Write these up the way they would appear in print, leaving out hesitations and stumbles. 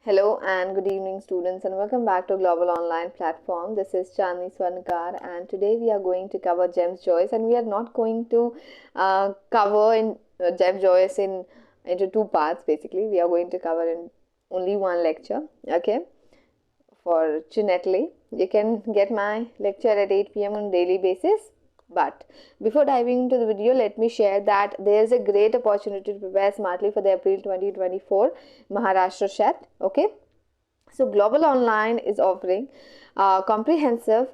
Hello and good evening students, and welcome back to Global Online Platform. This is Chandni Swarnkar, and today we are going to cover Gems Joyce, and we are not going to cover in Gems Joyce into two parts. Basically, we are going to cover in only one lecture. Okay, fortunately, you can get my lecture at 8 p.m. on daily basis. But before diving into the video, let me share that there is a great opportunity to prepare smartly for the April 2024 Maharashtra SET. Okay, so Global Online is offering a comprehensive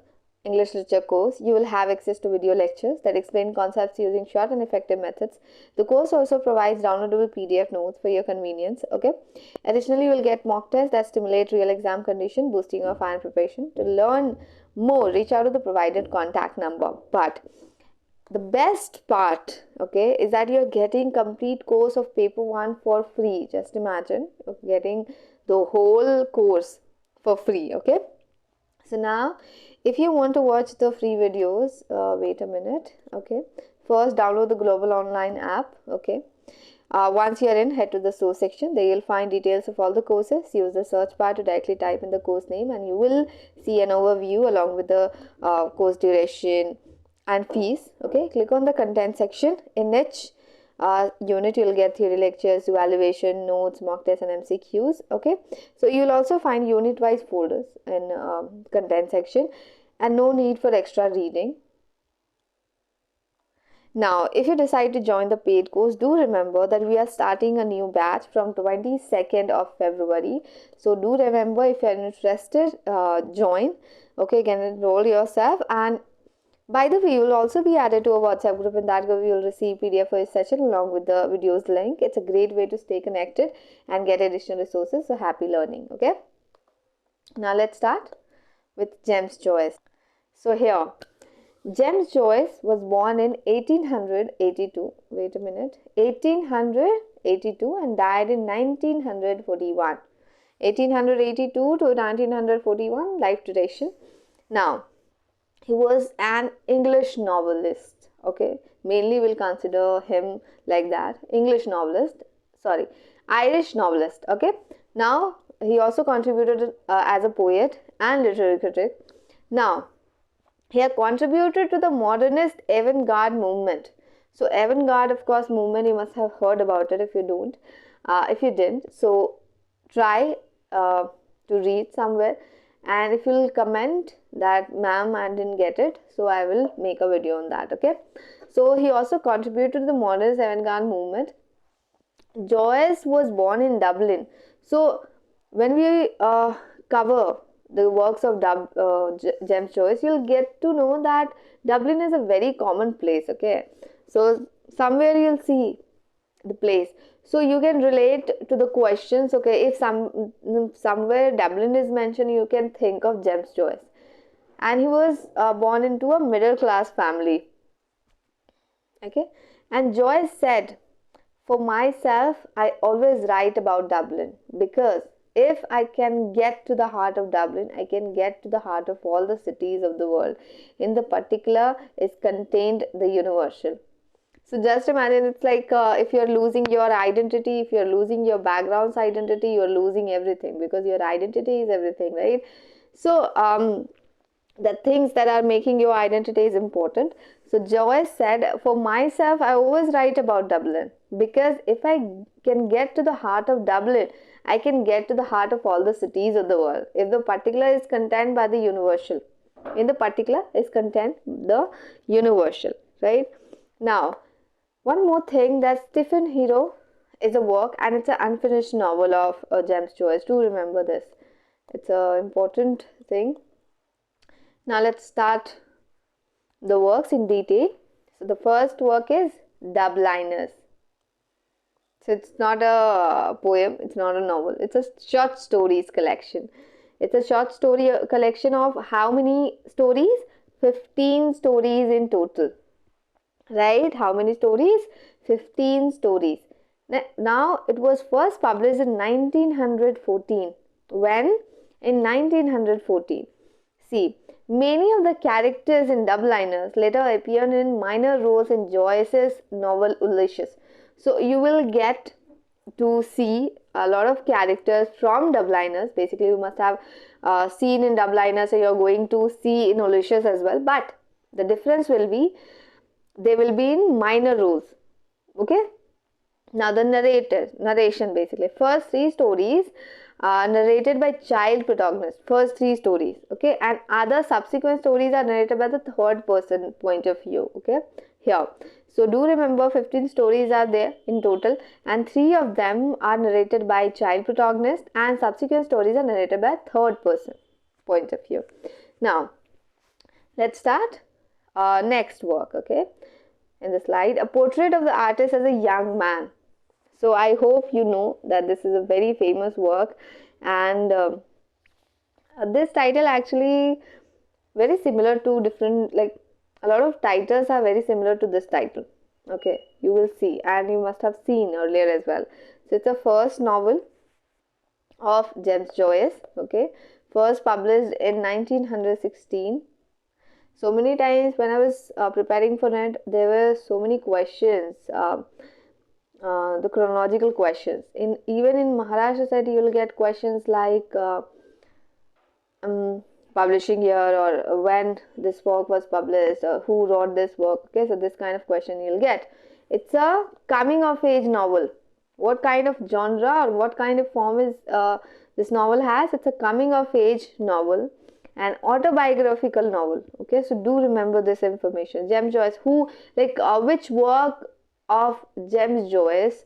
English literature course. You will have access to video lectures that explain concepts using short and effective methods. The course also provides downloadable PDF notes for your convenience. Okay. Additionally, you will get mock tests that stimulate real exam condition, boosting your final preparation. To learn more, reach out to the provided contact number. But the best part, okay, is that you're getting complete course of paper 1 for free. Just imagine you're getting the whole course for free. Okay, so now if you want to watch the free videos, wait a minute. Okay, first download the Global Online app. Okay, once you're in, head to the source section. There you'll find details of all the courses. Use the search bar to directly type in the course name, and you will see an overview along with the course duration and fees. Okay, click on the content section. In each unit, you'll get theory lectures, evaluation, notes, mock tests, and MCQs. Okay, so you'll also find unit wise folders in content section, and no need for extra reading. Now, if you decide to join the paid course, do remember that we are starting a new batch from 22nd of February. So do remember, if you're interested, join. Okay, you can enroll yourself. And by the way, you will also be added to a WhatsApp group. In that group, you will receive PDF for each session along with the videos link. It's a great way to stay connected and get additional resources. So happy learning. Okay. Now let's start with Gems Joyce. So here, James Joyce was born in 1882. Wait a minute. 1882 and died in 1941. 1882 to 1941 life duration. Now, he was an English novelist. Okay, mainly we'll consider him like that. English novelist. Sorry, Irish novelist. Okay. Now, he also contributed as a poet and literary critic. Now, he had contributed to the modernist avant-garde movement. So avant-garde, of course, movement, you must have heard about it if you don't. If you didn't, so try to read somewhere. And if you'll comment that, ma'am, I didn't get it, so I will make a video on that, okay? So he also contributed to the modernist avant-garde movement. Joyce was born in Dublin. So when we cover the works of James Joyce, you'll get to know that Dublin is a very common place. Okay, so somewhere you'll see the place, so you can relate to the questions. Okay, if somewhere Dublin is mentioned, you can think of James Joyce. And he was born into a middle class family. Okay, and Joyce said, for myself, I always write about Dublin, because if I can get to the heart of Dublin, I can get to the heart of all the cities of the world. In the particular is contained the universal. So just imagine, it's like if you're losing your identity, if you're losing your background's identity, you're losing everything, because your identity is everything, right? So the things that are making your identity is important. So Joyce said, for myself, I always write about Dublin, because if I can get to the heart of Dublin, I can get to the heart of all the cities of the world. If the particular is contained by the universal, in the particular is contained the universal, right? Now, one more thing, that Stephen Hero is a work, and it's an unfinished novel of James Joyce. Do remember this. It's an important thing. Now let's start the works in detail. So the first work is Dubliners. So it's not a poem, it's not a novel, it's a short stories collection. It's a short story collection of how many stories? 15 stories in total. Right? How many stories? 15 stories. Now, it was first published in 1914. When? In 1914. See, many of the characters in Dubliners later appeared in minor roles in Joyce's novel Ulysses. So you will get to see a lot of characters from dubliners. Basically, you must have seen in dubliners, so you're going to see in Ulysses as well. But the difference will be they will be in minor roles. Okay. Now the narration basically. First three stories are narrated by child protagonists. First three stories, okay, and other subsequent stories are narrated by the third person point of view. Okay, here. So do remember 15 stories are there in total, and 3 of them are narrated by child protagonist, and subsequent stories are narrated by third person point of view. Now let's start next work. Okay, in the slide, a portrait of the artist as a young man. So I hope you know that this is a very famous work, and this title actually very similar to different, like a lot of titles are very similar to this title. Okay, you will see, and you must have seen earlier as well. So it's a first novel of James Joyce. Okay, first published in 1916. So many times when I was preparing for it, there were so many questions. The chronological questions. In even in Maharashtra SET, you will get questions like publishing year, or when this work was published, or who wrote this work. Okay, so this kind of question you'll get. It's a coming of age novel. What kind of genre or what kind of form is this novel has? It's a coming of age novel, an autobiographical novel. Okay, so do remember this information. James Joyce, who, like which work of James Joyce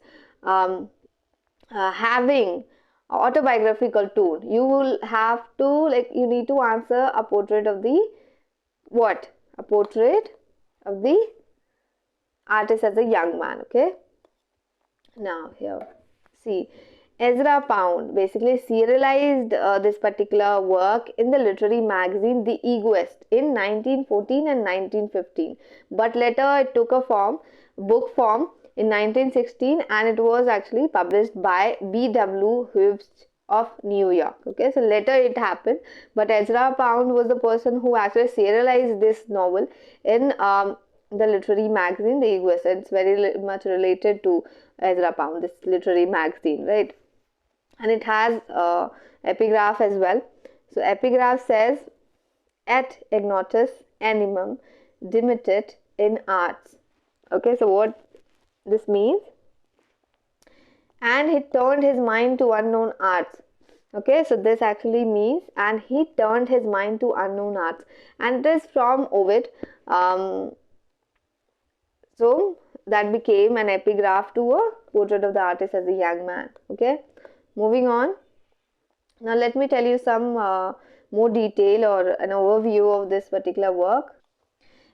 having autobiographical tone? You will have to, like, you need to answer a portrait of the what? A portrait of the artist as a young man. Okay. Now here, see, Ezra Pound basically serialized this particular work in the literary magazine The Egoist in 1914 and 1915, but later it took a book form in 1916, and it was actually published by B.W. Hughes of New York. Okay, so later it happened, but Ezra Pound was the person who actually serialized this novel in the literary magazine The Egoist. It's very much related to Ezra Pound, this literary magazine, right? And it has epigraph as well. So epigraph says, et ignotus animum dimittit in arts. Okay, so what this means? And he turned his mind to unknown arts. Okay, so this actually means, and he turned his mind to unknown arts, and it is from Ovid. So that became an epigraph to a portrait of the artist as a young man. Okay, moving on. Now let me tell you some more detail or an overview of this particular work,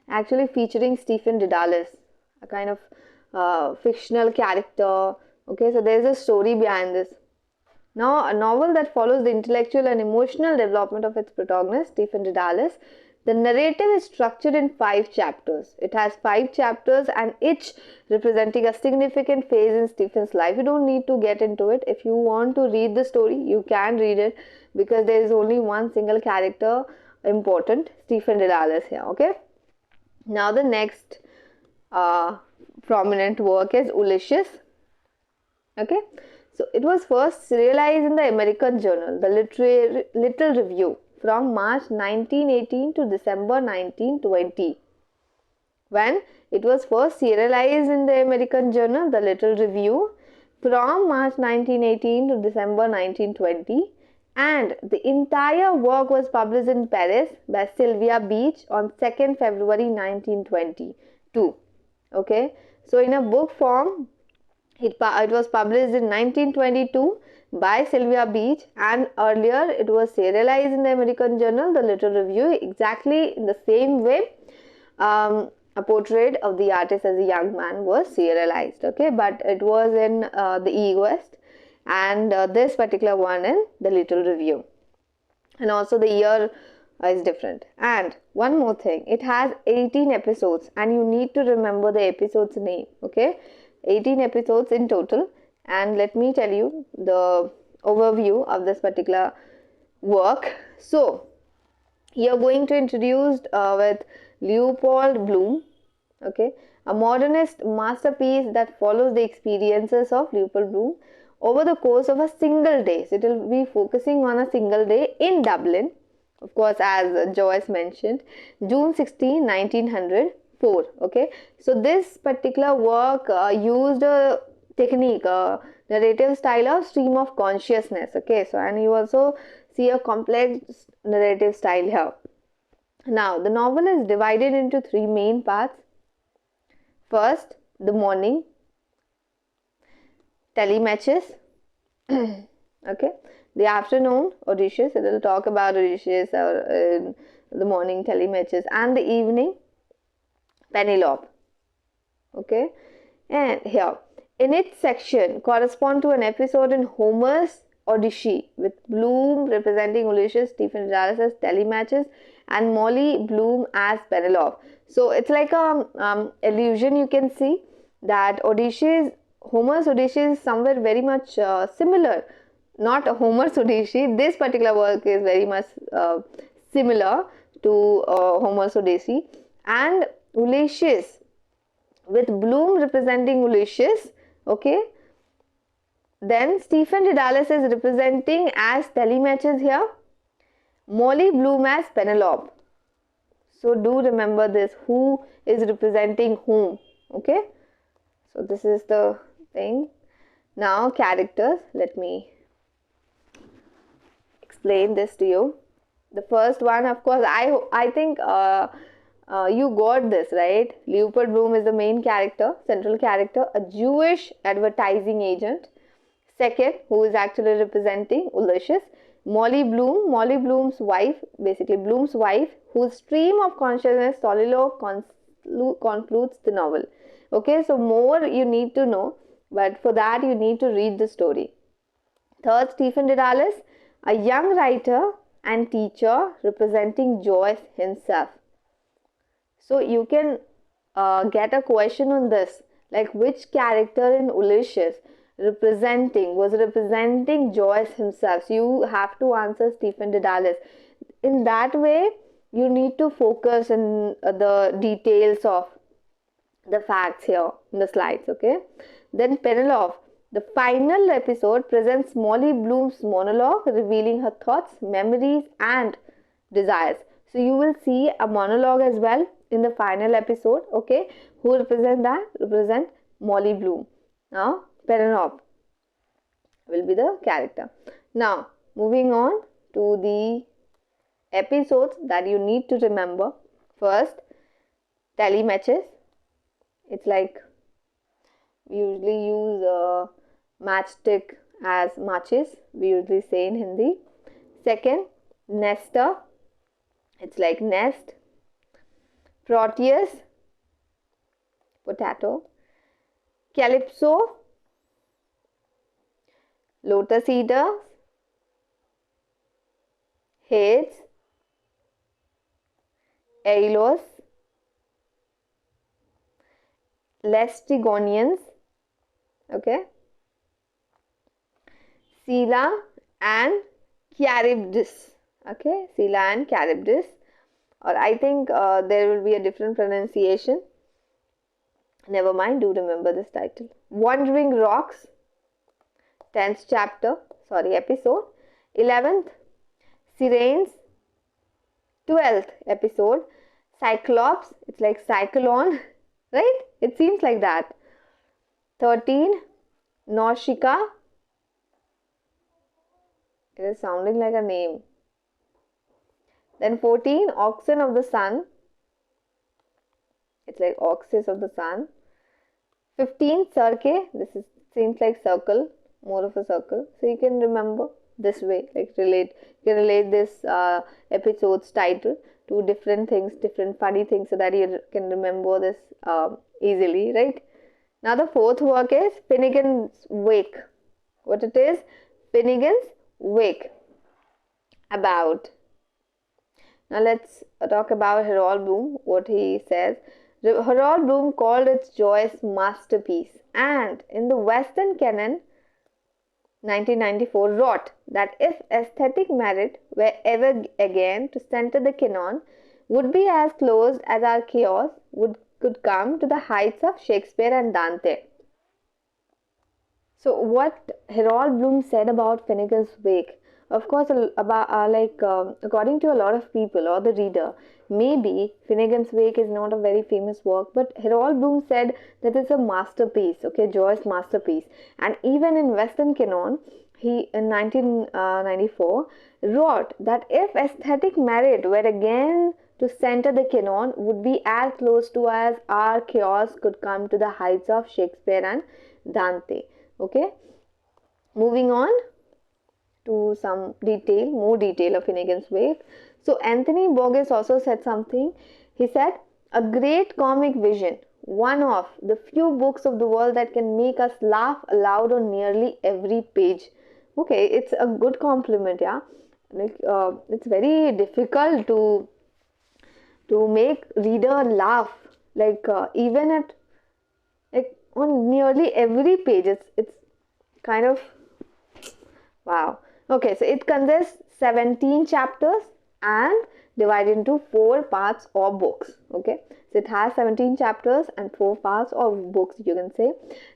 actually featuring Stephen Dedalus, a kind of fictional character. Okay, so there is a story behind this. Now, a novel that follows the intellectual and emotional development of its protagonist, Stephen Dedalus. The narrative is structured in 5 chapters. It has 5 chapters, and each representing a significant phase in Stephen's life. You don't need to get into it. If you want to read the story, you can read it, because there is only one single character important, Stephen Dedalus here. Okay. Now the next prominent work is Ulysses. Okay. So it was first serialized in the American journal, the Little Review, from March 1918 to December 1920. When it was first serialized in the American journal, the Little Review, from March 1918 to December 1920, and the entire work was published in Paris by Sylvia Beach on 2nd February 1922. Okay, so in a book form, it was published in 1922 by Sylvia Beach, and earlier it was serialized in the American journal, the Little Review, exactly in the same way. A portrait of the artist as a young man was serialized. Okay, but it was in the Egoist, and this particular one in the Little Review, and also the year is different. And one more thing, it has 18 episodes, and you need to remember the episode's name. Okay, 18 episodes in total. And let me tell you the overview of this particular work. So you're going to introduce with Leopold Bloom. Okay, a modernist masterpiece that follows the experiences of Leopold Bloom over the course of a single day. So it will be focusing on a single day in Dublin, of course, as Joyce mentioned, June 16, 1904. Okay, so this particular work used a technique, a narrative style of stream of consciousness. Okay, so and you also see a complex narrative style here. Now, the novel is divided into three main parts. First, the morning telematches. Okay, the afternoon Odysseus. It will talk about Odysseus or the morning telematches, and the evening Penelope. Okay, and here in its section correspond to an episode in Homer's Odyssey, with Bloom representing Ulysses, Stephen Dallas as telematches, and Molly Bloom as Penelope. So it's like a illusion. You can see that Odysseus, Homer's Odyssey is somewhere very much similar. Not Homer's Odyssey. This particular work is very much similar to Homer's Odyssey, and Ulysses with Bloom representing Ulysses. Okay. Then Stephen Dedalus is representing as telematches here. Molly Bloom as Penelope. So do remember this, who is representing whom. Okay. So this is the thing. Now characters. Let me explain this to you. The first one, of course, I think you got this, right? Leopold Bloom is the main character, central character, a Jewish advertising agent. Second, who is actually representing Ulysses, Molly Bloom, Molly Bloom's wife, basically Bloom's wife, whose stream of consciousness soliloquy concludes the novel. Okay, so more you need to know, but for that you need to read the story. Third, Stephen Dedalus, a young writer and teacher representing Joyce himself. So you can get a question on this, like which character in Ulysses was representing Joyce himself. So you have to answer Stephen Dedalus. In that way, you need to focus on the details of the facts here in the slides. Okay. Then Penelope. The final episode presents Molly Bloom's monologue, revealing her thoughts, memories, and desires. So you will see a monologue as well in the final episode. Okay. Who represent that? Represent Molly Bloom. Now, Penelope will be the character. Now, moving on to the episodes that you need to remember. First, telematches. It's like we usually use matchstick as matches. We usually say in Hindi. Second, nester. It's like nest. Proteus, potato. Calypso, lotus eaters. Hades, Ailos, Lestigonians. Okay. Scylla and Charybdis. Okay, Scylla and Charybdis. Or I think there will be a different pronunciation. Never mind, do remember this title. Wandering Rocks, 10th episode. 11th, Sirens, 12th episode. Cyclops, it's like Cyclone, right? It seems like that. 13, Nausicaa. It is sounding like a name. Then 14, Oxen of the Sun. It's like oxes of the sun. 15, Circe. Seems like circle, more of a circle. So you can remember this way, like you can relate this episode's title to different things, different funny things, so that you can remember this easily, right? Now the fourth work is Finnegan's Wake. What it is? Finnegan's Wake. About. Now let's talk about Harold Bloom, what he says. Harold Bloom called it Joyce's masterpiece, and in the Western Canon 1994 wrote that if aesthetic merit were ever again to center the canon, would be as close as our chaos would could come to the heights of Shakespeare and Dante. So what Harold Bloom said about Finnegan's Wake, of course, according to a lot of people or the reader, maybe Finnegan's Wake is not a very famous work, but Harold Bloom said that it's a masterpiece, okay, Joyce masterpiece. And even in Western canon, he in 1994 wrote that if aesthetic merit were again to center the canon, would be as close to as our chaos could come to the heights of Shakespeare and Dante. Okay, moving on to some more detail of Finnegan's Wake. So Anthony Burgess also said something. He said, a great comic vision, one of the few books of the world that can make us laugh aloud on nearly every page. Okay, it's a good compliment, yeah. It's very difficult to make reader laugh, even at on nearly every page. It's kind of wow. Okay, so it consists 17 chapters and divided into 4 parts or books. Okay, so it has 17 chapters and 4 parts or books, you can say.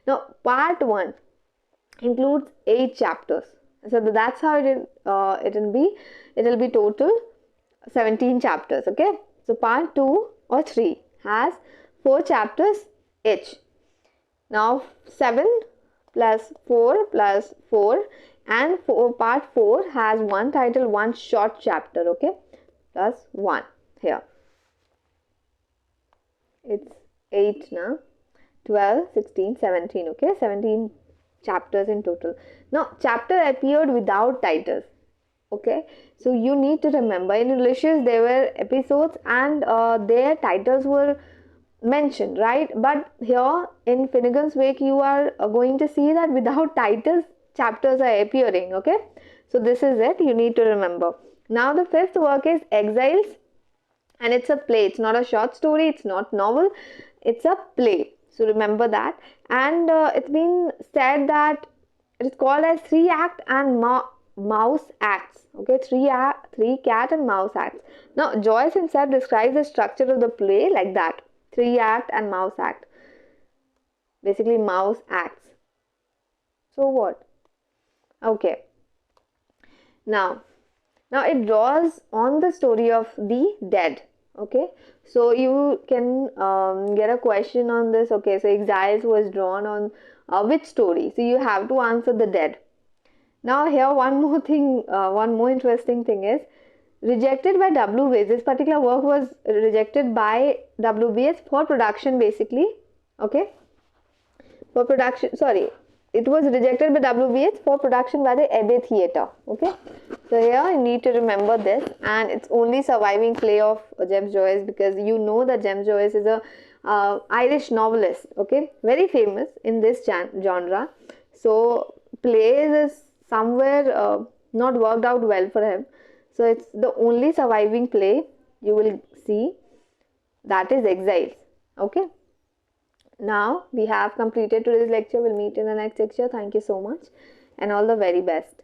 Now part 1 includes 8 chapters, so that's how it'll be total 17 chapters. Okay, so part 2 or 3 has 4 chapters each. Now 7 plus 4 plus 4, and part 4 has one title, one short chapter, okay, plus 1 here. It's 8 now, 12, 16, 17, okay, 17 chapters in total. Now chapter appeared without titles, okay, so you need to remember in Ulysses there were episodes and their titles were mentioned, right? But here in Finnegan's Wake you are going to see that without titles chapters are appearing, okay, so this is it, you need to remember. Now the 5th work is Exiles, and it's a play. It's not a short story, it's not novel, it's a play, so remember that. And it's been said that it is called as 3 act and mouse acts, okay, 3 cat and mouse acts. Now Joyce himself describes the structure of the play like that: 3 act and mouse act, basically mouse acts. So what? Okay, now it draws on the story of the dead. Okay, so you can get a question on this. Okay, so Exiles was drawn on which story? So you have to answer the dead. Now here one more interesting thing is rejected by WBS. This particular work was rejected by WBS for production, basically. Okay, for production, sorry, it was rejected by WBS for production by the Abbey Theatre. Okay, so here you need to remember this, and it's only surviving play of James Joyce, because you know that James Joyce is a Irish novelist, okay, very famous in this genre. So plays is somewhere not worked out well for him, so it's the only surviving play you will see, that is Exiles. Okay, now we have completed today's lecture. We'll meet in the next lecture. Thank you so much and all the very best.